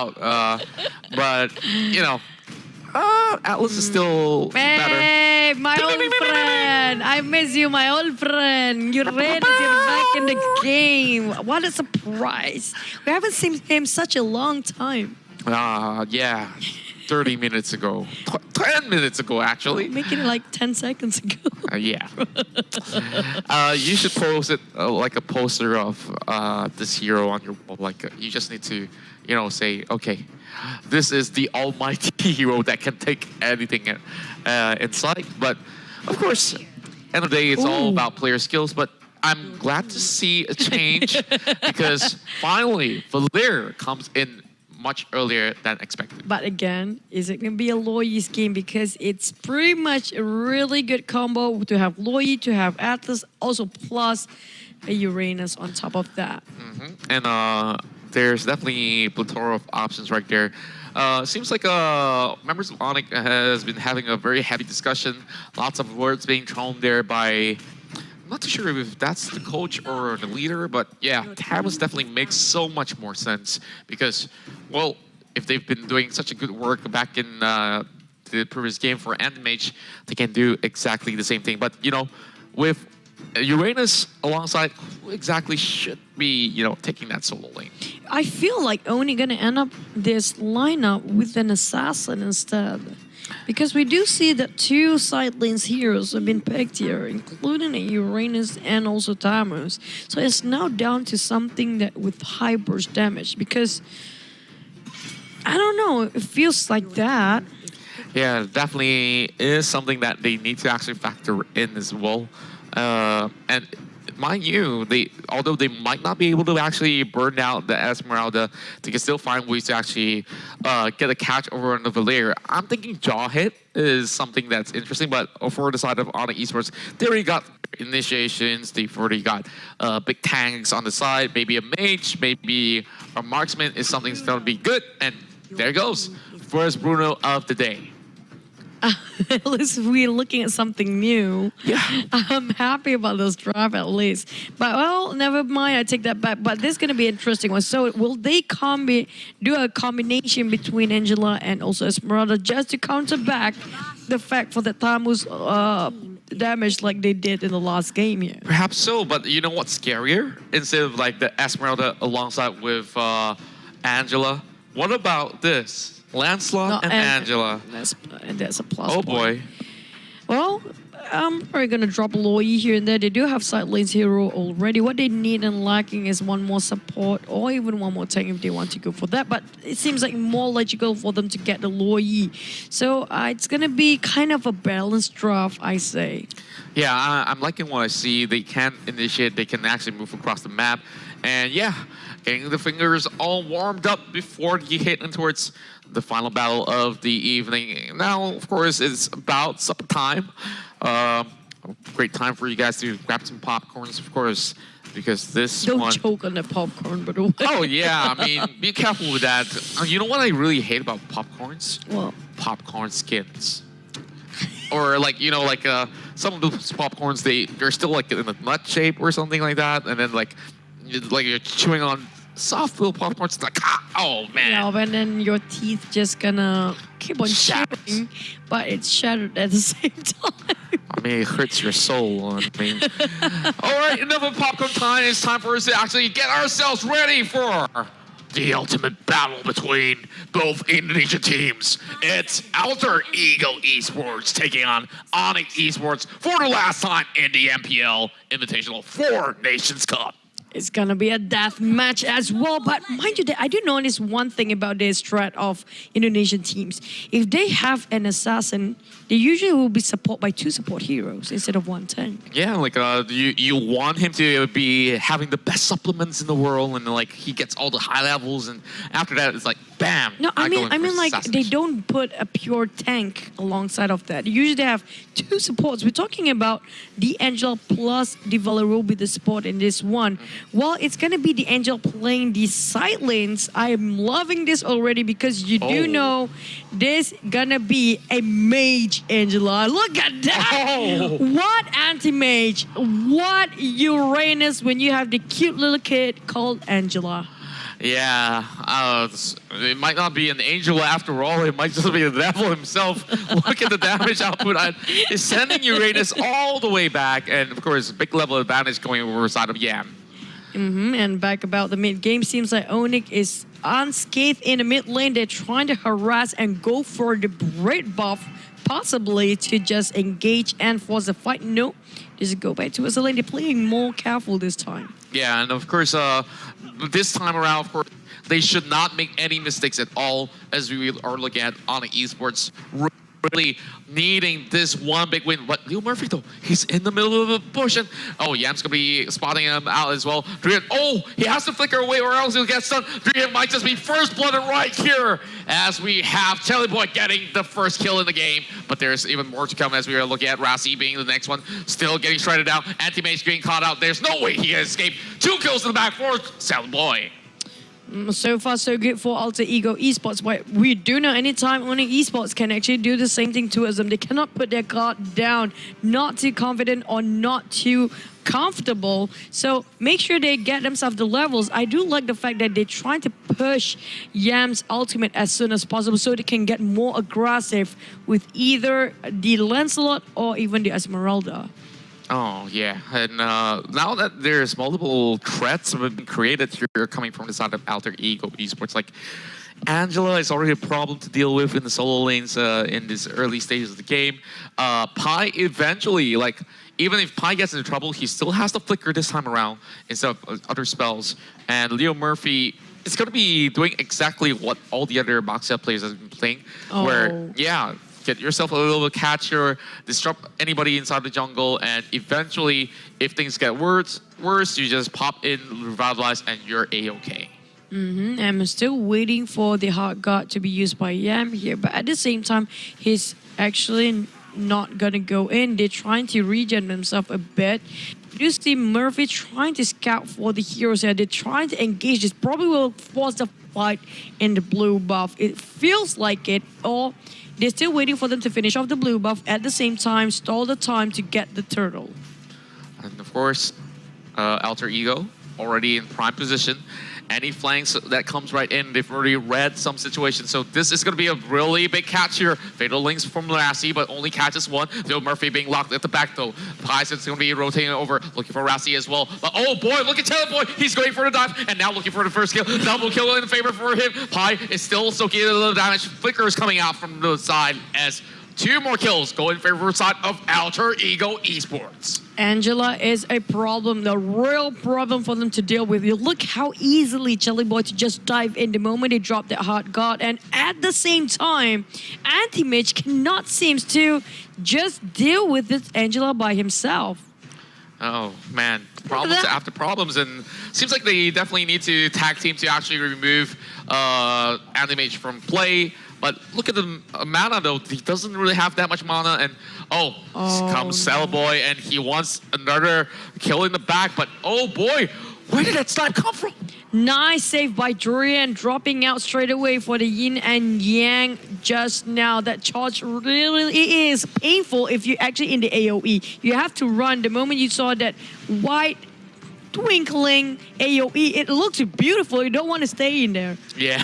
out. But, you know, Atlas is still better. Hey, my old friend. I miss you, my old friend. You're ready. You're back in the game. What a surprise. We haven't seen him such a long time. Yeah. 30 minutes ago. 10 minutes ago, actually. Making it like 10 seconds ago. Yeah. You should post it like a poster of this hero on your wall. Like you just need to, you know, say, okay, this is the almighty hero that can take anything in sight. But of course, end of the day, it's all about player skills. But I'm glad to see a change because finally, Valir comes in much earlier than expected. But again, is it going to be a Loyi's game? Because it's pretty much a really good combo to have Loyi, to have Atlas, also plus a Uranus on top of that. And there's definitely a plethora of options right there. Seems like members of ONIC has been having a very heavy discussion. Lots of words being thrown there by... I'm not too sure if that's the coach or the leader, but yeah, Tablets definitely makes so much more sense because, well, if they've been doing such a good work back in the previous game for Antimage, they can do exactly the same thing. But, you know, with Uranus alongside, who exactly should be, you know, taking that solo lane? I feel like only going to end up this lineup with an assassin instead. Because we do see that two side lanes heroes have been picked here, including a Uranus and also Tamus. So it's now down to something that with high burst damage. Because, I don't know, it feels like that. Yeah, definitely is something that they need to actually factor in as well. And mind you, although they might not be able to actually burn out the Esmeralda, they can still find ways to actually get a catch over on the Valir. I'm thinking jaw hit is something that's interesting, but for the side of ONIC Esports, they already got initiations, they've already got big tanks on the side, maybe a mage, maybe a marksman is something that's going to be good, and there goes. First Bruno of the day. At least we're looking at something new. Yeah. I'm happy about this draft at least. But, well, never mind. I take that back. But this is going to be an interesting one. So will they do a combination between Angela and also Esmeralda just to counter back the fact for the Tamus damage like they did in the last game here? Perhaps so, but you know what's scarier? Instead of like the Esmeralda alongside with Angela, what about this? Lancelot and Angela. That's a plus Oh point. boy. Well, I'm probably going to drop Loyi here and there. They do have side lanes hero already. What they need and lacking is one more support or even one more tank if they want to go for that. But it seems like more logical for them to get the Loyi. So it's going to be kind of a balanced draft, I say. Yeah, I'm liking what I see. They can initiate. They can actually move across the map. And yeah, getting the fingers all warmed up before you hit in towards the final battle of the evening. Now, of course, it's about supper time. A great time for you guys to grab some popcorns, of course, because this Don't one... choke on the popcorn, by the way. Oh, yeah. I mean, be careful with that. You know what I really hate about popcorns? What? Popcorn skins. Or like, you know, like some of those popcorns, they're still like in a nut shape or something like that. And then like you're chewing on soft little popcorns, like, oh man. Yeah, and then your teeth just gonna keep on chewing, but it's shattered at the same time. I mean, it hurts your soul. I mean, all right, enough of popcorn time. It's time for us to actually get ourselves ready for the ultimate battle between both Indonesian teams. It's Alter Ego Esports taking on ONIC Esports for the last time in the MPL Invitational 4 Nations Cup. It's gonna be a death match as well. But mind you, I do notice one thing about this strat of Indonesian teams. If they have an assassin, they usually will be supported by two support heroes instead of one tank. Yeah, like you want him to be having the best supplements in the world, and like he gets all the high levels, and after that it's like bam. No, I mean like they don't put a pure tank alongside of that. Usually they have two supports. We're talking about the Angel plus the Valor will be the support in this one. Well, it's gonna be the Angel playing the side lanes. I am loving this already because you do know this gonna be a mage Angela. Look at that! What anti-mage? What Uranus when you have the cute little kid called Angela? Yeah, it might not be an angel after all. It might just be the devil himself. Look at the damage output. It's sending Uranus all the way back. And, of course, big level advantage going over the side of Yam. And back about the mid game, seems like ONIC is unscathed in the mid lane. They're trying to harass and go for the red buff, possibly to just engage and force a fight. No, just go back to the lane. They're playing more careful this time. Yeah, and of course, this time around, of course, they should not make any mistakes at all as we are looking at ONIC Esports really needing this one big win. But Leo Murphy, though, he's in the middle of a push. And, oh, Yam's going to be spotting him out as well. Drian, oh, he has to flicker away or else he'll get stunned. Drian might just be first blooded right here as we have Teleboy getting the first kill in the game. But there's even more to come as we are looking at Rassi being the next one. Still getting shredded down. Anti-Mage getting caught out. There's no way he can escape. 2 kills in the back for Teleboy. So far, so good for Alter Ego Esports. But we do know anytime ONIC Esports can actually do the same thing to us. They cannot put their guard down, not too confident or not too comfortable. So make sure they get themselves the levels. I do like the fact that they're trying to push Yam's ultimate as soon as possible so they can get more aggressive with either the Lancelot or even the Esmeralda. Oh, yeah. And now that there's multiple threats have been created here coming from the side of Alter Ego Esports, like Angela is already a problem to deal with in the solo lanes in these early stages of the game. Pi eventually, like, even if Pi gets into trouble, he still has to flicker this time around instead of other spells. And Leo Murphy is going to be doing exactly what all the other Boxia players have been playing, where, yeah, get yourself a little catcher, disrupt anybody inside the jungle, and eventually, if things get worse, you just pop in, revitalize, and you're A-okay. I'm still waiting for the Heart Guard to be used by Yam here, but at the same time, he's actually not gonna go in. They're trying to regen themselves a bit. You see Murphy trying to scout for the heroes here. They're trying to engage. This probably will force the fight in the blue buff. It feels like it, or they're still waiting for them to finish off the blue buff at the same time, stall the time to get the turtle. And of course, Alter Ego already in prime position. Any flanks that comes right in, they've already read some situations. So this is going to be a really big catch here. Fatal links from Rassi, but only catches one. Leo Murphy being locked at the back, though. Pi is going to be rotating over, looking for Rassi as well. But oh boy, look at Teleboy. He's going for the dive, and now looking for the first kill. Double kill in favor for him. Pi is still soaking a little damage. Flicker is coming out from the side as 2 more kills go in favor side of Alter Ego Esports. Angela is a problem, the real problem for them to deal with. You look how easily Teleboy to just dive in the moment they drop that Heart Guard, and at the same time, Anti-Mage cannot seem to just deal with this Angela by himself. Oh man, problems after problems, and seems like they definitely need to tag team to actually remove Anti-Mage from play. But look at the mana though, he doesn't really have that much mana, and comes Teleboy, and he wants another kill in the back, but oh boy, where did that snipe come from? Nice save by Drian, dropping out straight away for the yin and yang just now. That charge really is painful if you're actually in the AoE. You have to run. The moment you saw that white twinkling AoE, it looks beautiful. You don't want to stay in there. Yeah.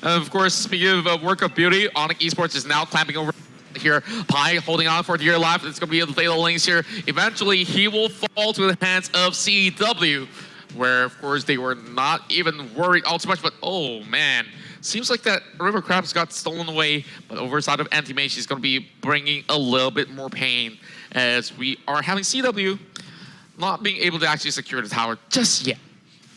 Of course, speaking of work of beauty, ONIC Esports is now clamping over here. Pi holding on for dear life. It's going to be the fatal links here. Eventually, he will fall to the hands of CW, where, of course, they were not even worried all too much. But, oh, man. Seems like that River Crabs got stolen away. But over side of Anti-Mage, he's going to be bringing a little bit more pain as we are having CW not being able to actually secure the tower just yet.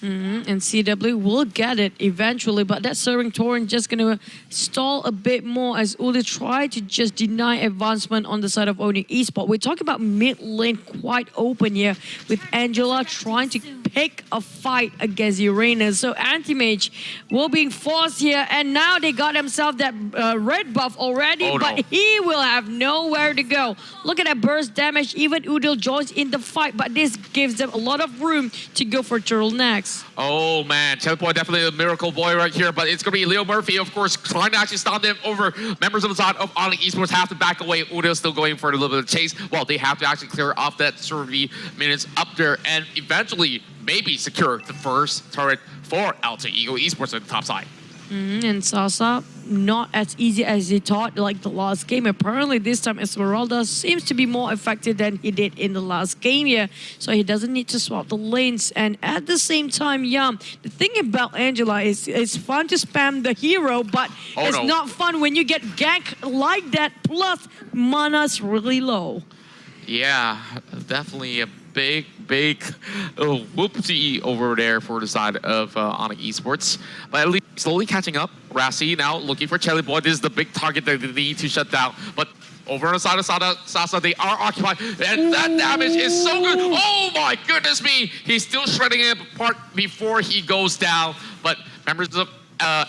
And CW will get it eventually, but that Serving Torrent just going to stall a bit more as Uli try to just deny advancement on the side of ONIC Esports. We're talking about mid lane quite open here with Angela trying to pick a fight against Uranus. So Anti-Mage will be forced here, and now they got themselves that red buff already, but he will have nowhere to go. Look at that burst damage. Even Udil joins in the fight, but this gives them a lot of room to go for turtle next. Oh man, Teleboy definitely a miracle boy right here, but it's going to be Leo Murphy, of course, trying to actually stop them over. Members of the side of ONIC Esports have to back away. Udil still going for a little bit of chase. Well, they have to actually clear off that 30 minutes up there and eventually maybe secure the first turret for Alter Ego Esports on the top side. And Sasa, not as easy as he thought like the last game. Apparently this time Esmeralda seems to be more effective than he did in the last game here. So he doesn't need to swap the lanes. And at the same time, the thing about Angela is it's fun to spam the hero, but it's not fun when you get ganked like that, plus mana's really low. Yeah, definitely a big whoopsie over there for the side of ONIC Esports. But at least slowly catching up. Rassi now looking for Chelly Boy. This is the big target that they need to shut down. But over on the side of Sasa, they are occupied. And that damage is so good. Oh my goodness me. He's still shredding it apart before he goes down. But members of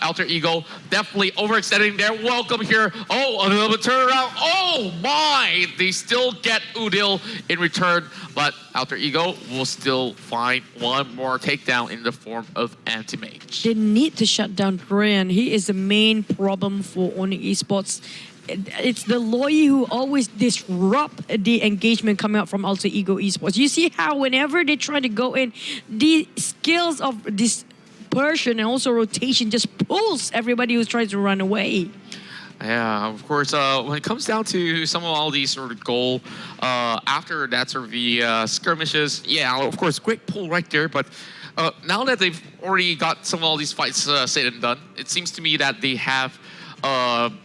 Alter Ego definitely overextending their welcome here. Oh, a little bit turnaround. Oh my! They still get Udil in return, but Alter Ego will still find one more takedown in the form of Anti-Mage. They need to shut down Korean. He is the main problem for ONIC Esports. It's the lawyer who always disrupt the engagement coming out from Alter Ego Esports. You see how whenever they try to go in, the skills of this and also rotation just pulls everybody who's trying to run away. Yeah, of course, when it comes down to some of all these sort of goal, after that sort of the skirmishes, yeah, of course, great pull right there, but now that they've already got some of all these fights said and done, it seems to me that they have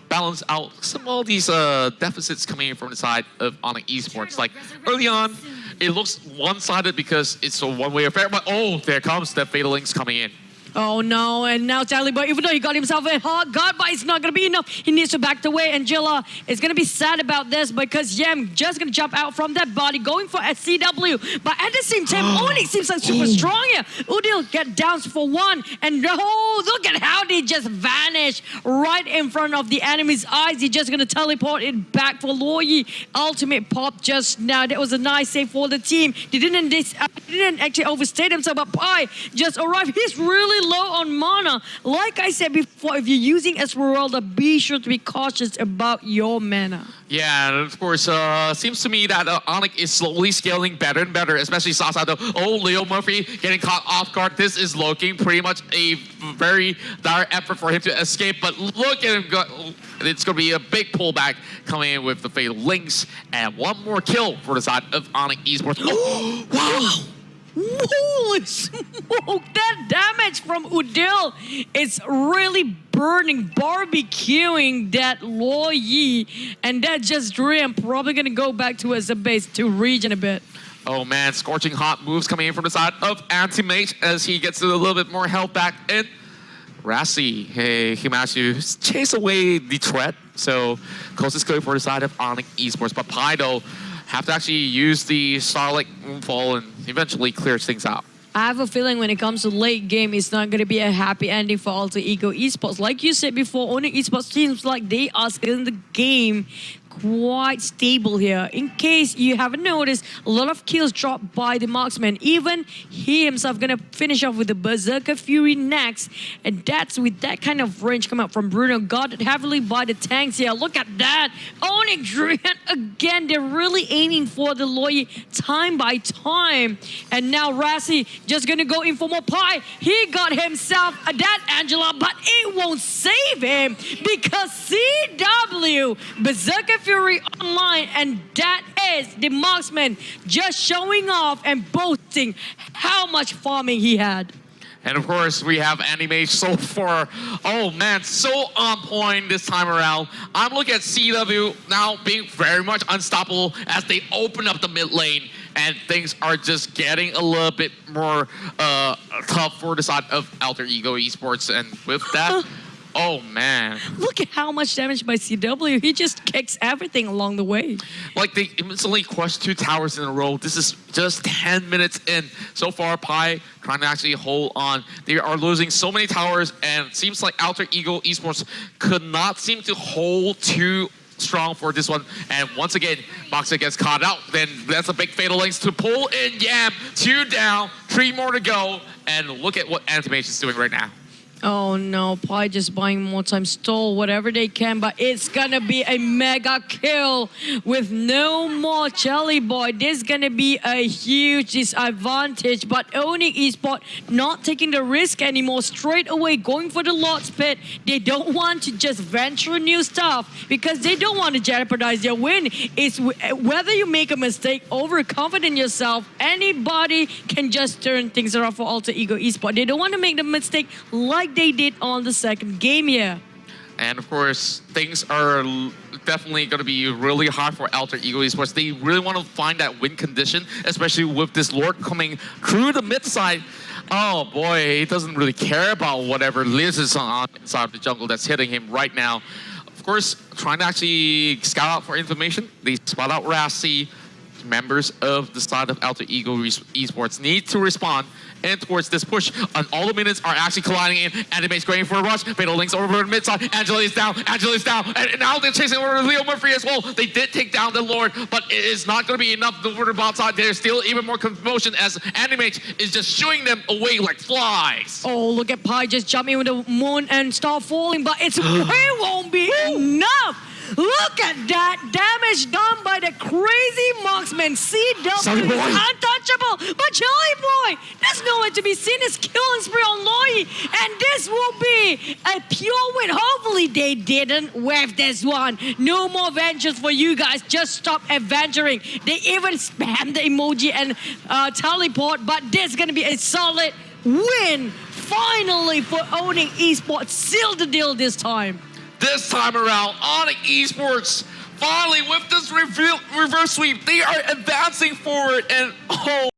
balanced out some of all these deficits coming in from the side of ONIC Esports. Like, early on, it looks one-sided because it's a one-way affair, but oh, there comes the Fatal Links coming in. Oh no, and now Charlie Boy, even though he got himself a hard guard, but it's not going to be enough. He needs to back away. Angela is going to be sad about this because Yam just going to jump out from that body, going for a CW. But at the same time, ONIC seems like super strong here. Udil get down for one, and oh, look at how they just vanish right in front of the enemy's eyes. He's just going to teleport it back for Loyi. Ultimate pop just now. That was a nice save for the team. They didn't actually overstay themselves, but Pai just arrived. He's really low on mana. Like I said before, if you're using Esmeralda, be sure to be cautious about your mana. Yeah, and of course, seems to me that ONIC is slowly scaling better and better, especially Sasa. Oh, Leo Murphy getting caught off guard. This is looking pretty much a very dire effort for him to escape, but look at him go. It's going to be a big pullback coming in with the Fatal Links, and one more kill for the side of ONIC Esports. Oh, wow! Holy smoke, that damage from Udil is really burning, barbecuing that Lo Yi, and that just Dream probably gonna go back to his base to regen a bit. Oh man, scorching hot moves coming in from the side of Anti-Mage as he gets a little bit more health back in. Rassi, hey, he managed to chase away the threat, so closest kill for the side of ONIC Esports, but Pai though have to actually use the Starlight Moonfall and eventually clears things out. I have a feeling when it comes to late game, it's not going to be a happy ending for Alter Ego Esports. Like you said before, ONIC Esports seems like they are still in the game quite stable here. In case you haven't noticed, a lot of kills dropped by the marksman. Even he himself gonna finish off with the Berserker Fury next, and that's with that kind of range come out from Bruno, guarded heavily by the tanks here. Look at that, ONIC Drian again. They're really aiming for the Loyi time by time, and now Rassi just gonna go in for more Pai. He got himself that Angela, but it won't save him because CW Berserker Fury online, and that is the marksman just showing off and boasting how much farming he had. And of course, we have Anti-Mage so far. Oh man, so on point this time around. I'm looking at CW now being very much unstoppable as they open up the mid lane, and things are just getting a little bit more tough for the side of Alter Ego Esports. And with that, oh man. Look at how much damage by CW. He just kicks everything along the way. Like they instantly crushed 2 towers in a row. This is just 10 minutes in. So far, Pai trying to actually hold on. They are losing so many towers, and it seems like Alter Ego Esports could not seem to hold too strong for this one. And once again, Boxer gets caught out. Then that's a big Fatal Links to pull in Yam. 2 down, 3 more to go. And look at what Anti-Mage is doing right now. Oh no, probably just buying more time, stall whatever they can, but it's gonna be a mega kill with no more Jelly Boy. This is gonna be a huge disadvantage, but ONIC Esports not taking the risk anymore, straight away going for the Lord's Pit. They don't want to just venture new stuff because they don't want to jeopardize their win. It's whether you make a mistake, overconfident in yourself, anybody can just turn things around for Alter Ego Esports. They don't want to make the mistake like they did on the second game here. And of course, things are definitely going to be really hard for Alter Ego Esports. They really want to find that win condition, especially with this Lord coming through the mid side. Oh boy, he doesn't really care about whatever Liz is on inside of the jungle that's hitting him right now. Of course, trying to actually scout out for information. They spot out Rassi. Members of the side of Alter Ego Esports need to respond and towards this push. And all the minutes are actually colliding in. Anime's going for a rush. Fatal Link's over the mid side. Angela is down. And now they're chasing over Leo Murphy as well. They did take down the Lord, but it is not going to be enough over the bot side. There's still even more commotion as Anime is just shooing them away like flies. Oh, look at Pi just jumping with the moon and star falling, but it won't be enough. Look at that damage done by the crazy marksman. CW is untouchable. But Jelly Boy, there's nowhere to be seen. His killing spree on Loi. And this will be a pure win. Hopefully they didn't with this one. No more vengeance for you guys. Just stop adventuring. They even spam the emoji and teleport. But this is going to be a solid win. Finally for ONIC Esports. Seal the deal this time. This time around, ONIC Esports, finally with this reverse sweep, they are advancing forward and